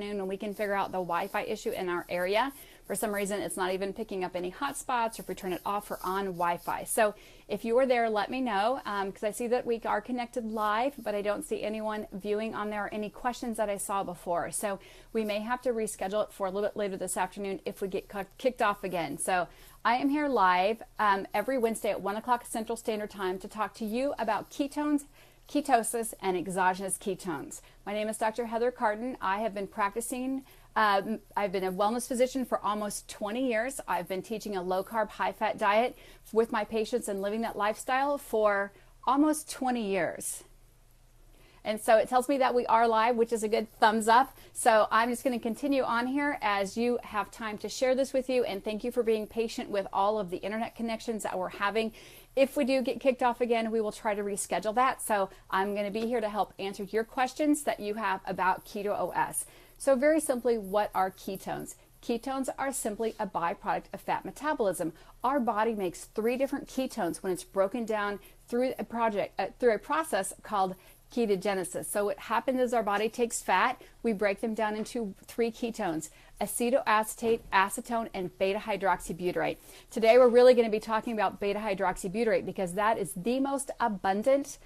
and we can figure out the Wi-Fi issue in our area. For some reason, it's not even picking up any hotspots, or if we turn it off or on Wi-Fi. So if you are there, let me know, because I see that we are connected live, but I don't see anyone viewing on there or any questions that I saw before. So we may have to reschedule it for a little bit later this afternoon if we get kicked off again. So I am here live every Wednesday at 1 o'clock Central Standard Time to talk to you about ketones, ketosis, and exogenous ketones. My name is Dr. Heather Carton. I have been practicing, I've been a wellness physician for almost 20 years. I've been teaching a low-carb, high-fat diet with my patients and living that lifestyle for almost 20 years. And so it tells me that we are live, which is a good thumbs up. So I'm just going to continue on here as you have time to share this with you. And thank you for being patient with all of the internet connections that we're having. If we do get kicked off again, we will try to reschedule that. So I'm going to be here to help answer your questions that you have about Keto OS. So very simply, what are ketones? Ketones are simply a byproduct of fat metabolism. Our body makes 3 different ketones when it's broken down through a process called ketogenesis. So what happens is our body takes fat, we break them down into 3 ketones: acetoacetate, acetone, and beta-hydroxybutyrate. Today we're really going to be talking about beta-hydroxybutyrate because that is the most abundant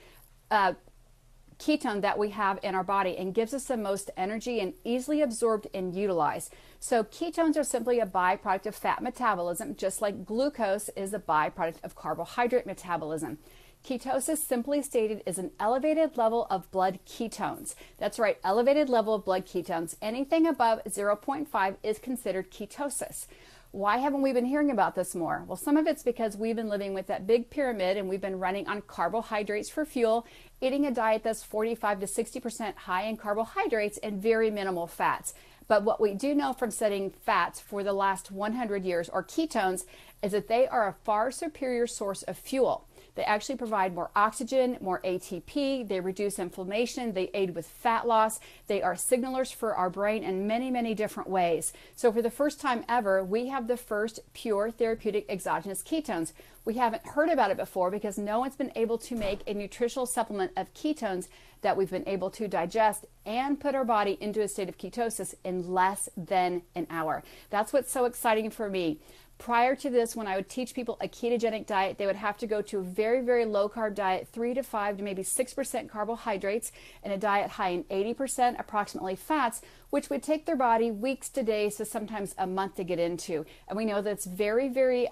ketone that we have in our body and gives us the most energy and easily absorbed and utilized. So ketones are simply a byproduct of fat metabolism, just like glucose is a byproduct of carbohydrate metabolism. Ketosis, simply stated, is an elevated level of blood ketones. That's right, elevated level of blood ketones. Anything above 0.5 is considered ketosis. Why haven't we been hearing about this more? Well, some of it's because we've been living with that big pyramid and we've been running on carbohydrates for fuel, eating a diet that's 45 to 60% high in carbohydrates and very minimal fats. But what we do know from studying fats for the last 100 years, or ketones, is that they are a far superior source of fuel. They actually provide more oxygen, more ATP, they reduce inflammation, they aid with fat loss, they are signalers for our brain in many, many different ways. So for the first time ever, we have the first pure therapeutic exogenous ketones. We haven't heard about it before because no one's been able to make a nutritional supplement of ketones that we've been able to digest and put our body into a state of ketosis in less than an hour. That's what's so exciting for me. Prior to this, when I would teach people a ketogenic diet, they would have to go to a very, very low carb diet, 3 to 5 to maybe 6% carbohydrates, and a diet high in 80% approximately fats, which would take their body weeks to days to sometimes a month to get into. And we know that's very, very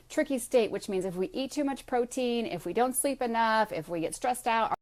tricky state, which means if we eat too much protein, if we don't sleep enough, if we get stressed out,